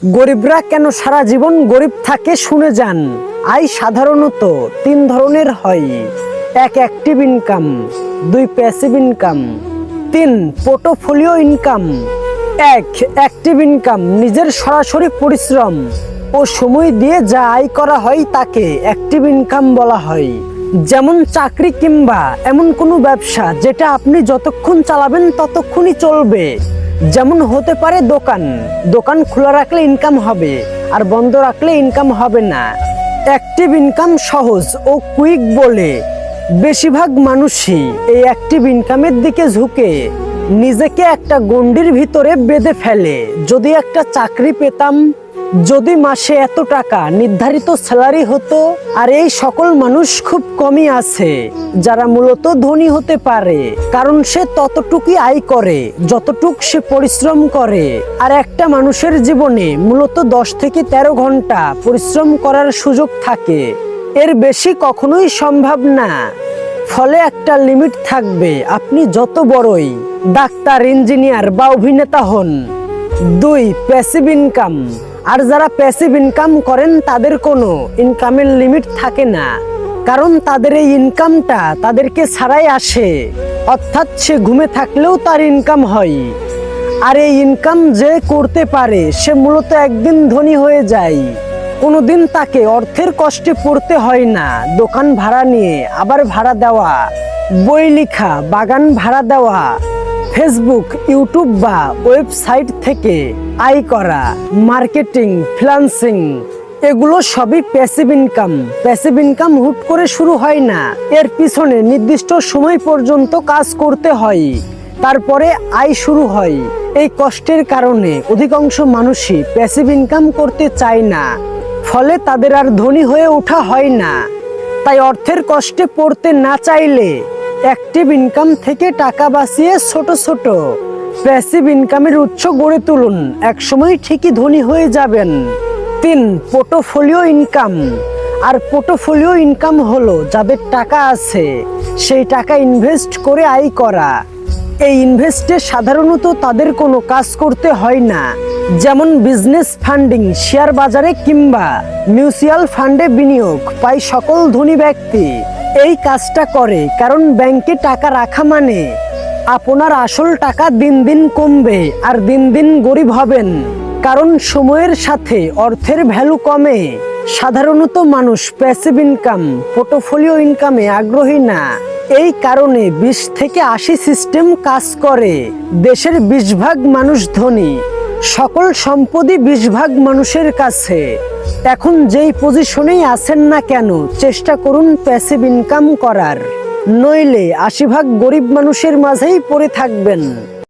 গরিবরা কেন সারা জীবন গরিব থাকে শুনে যান। আয় সাধারণত তিন ধরনের হয়। এক, অ্যাক্টিভ ইনকাম। দুই, প্যাসিভ ইনকাম। তিন, পোর্টফোলিও ইনকাম। এক, অ্যাক্টিভ ইনকাম নিজের সরাসরি পরিশ্রম ও সময় দিয়ে যা আয় করা হয় তাকে অ্যাক্টিভ ইনকাম বলা হয়। যেমন চাকরি কিংবা এমন কোনো ব্যবসা যেটা আপনি যতক্ষণ চালাবেন ততক্ষণই চলবে। যেমন হতে পারে দোকান খোলা রাখলে ইনকাম হবে আর বন্ধ রাখলে ইনকাম হবে না। অ্যাক্টিভ ইনকাম সহজ ও কুইক বলে বেশিরভাগ মানুষই এই অ্যাক্টিভ ইনকামের দিকে ঝুঁকে নিজেকে একটা গণ্ডির ভিতরে বেঁধে ফেলে। যদি একটা চাকরি পেতাম, যদি মাসে এত টাকা নির্ধারিত স্যালারি হতো। আর এই সকল মানুষ খুব কমই আছে যারা মূলত ধনী হতে পারে, কারণ সে ততটুকুই আয় করে যতটুক সে পরিশ্রম করে। আর একটা মানুষের জীবনে মূলত 10 থেকে 13 ঘন্টা পরিশ্রম করার সুযোগ থাকে, এর বেশি কখনোই সম্ভব না। ফলে একটা লিমিট থাকবে, আপনি যত বড়ই ডাক্তার, ইঞ্জিনিয়ার বা অভিনেতা হন। দুই, প্যাসিভ ইনকাম। আর যারা প্যাসিভ ইনকাম করেন তাদের কোনো ইনকামের লিমিট থাকে না, কারণ তাদের এই ইনকামটা তাদেরকে ছাড়াই আসে, অর্থাৎ সে ঘুমে থাকলেও তার ইনকাম হয়। আর এই ইনকাম যে করতে পারে সে মূলত একদিন ধনী হয়ে যায়। কোনোদিন তাকে অর্থের কষ্টে পড়তে হয় না। দোকান ভাড়া নিয়ে আবার ভাড়া দেওয়া, বই লেখা, বাগান ভাড়া দেওয়া, ফেসবুক, ইউটিউব বা ওয়েবসাইট থেকে আয় করা, মার্কেটিং, ফ্রিল্যান্সিং, এগুলো সবই প্যাসিভ ইনকাম। প্যাসিভ ইনকাম হুট করে শুরু হয় না, এর পিছনে নির্দিষ্ট সময় পর্যন্ত কাজ করতে হয়, তারপরে আয় শুরু হয়। এই কষ্টের কারণে অধিকাংশ মানুষই প্যাসিভ ইনকাম করতে চায় না, ফলে তাদের আর ধনী হয়ে ওঠা হয় না। তাই অর্থের কষ্টে পড়তে না চাইলে অ্যাক্টিভ ইনকাম থেকে টাকা বাঁচিয়ে ছোট ছোট প্যাসিভ ইনকামের উৎস গড়ে তুলুন, একসময় ঠিকই ধনী হয়ে যাবেন। তিন, পোর্টফোলিও ইনকাম। আর পোর্টফোলিও ইনকাম হলো যাদের টাকা আছে সেই টাকা ইনভেস্ট করে আয় করা। এই ইনভেস্টে সাধারণত তাদের কোনো কাজ করতে হয় না, যেমন বিজনেস ফান্ডিং, শেয়ার বাজারে কিংবা মিউচুয়াল ফান্ডে বিনিয়োগ পায় সকল ধনী ব্যক্তি। এই কাজটা করে কারণ ব্যাংকে টাকা রাখা মানে আপনার আসল টাকা দিন দিন কমবে আর দিন দিন গরিব হবেন, কারণ সময়ের সাথে অর্থের ভ্যালু কমে। সাধারণত মানুষ প্যাসিভ ইনকাম, পোর্টফোলিও ইনকামে আগ্রহী না। এই কারণে 20 থেকে 80 সিস্টেম কাজ করে। দেশের 20% মানুষ ধনী, সকল সম্পদই 20% মানুষের কাছে। এখন যেই পজিশনেই আছেন না কেন চেষ্টা করুন প্যাসিভ ইনকাম করার, নইলে 80% গরিব মানুষের মাঝেই পড়ে থাকবেন।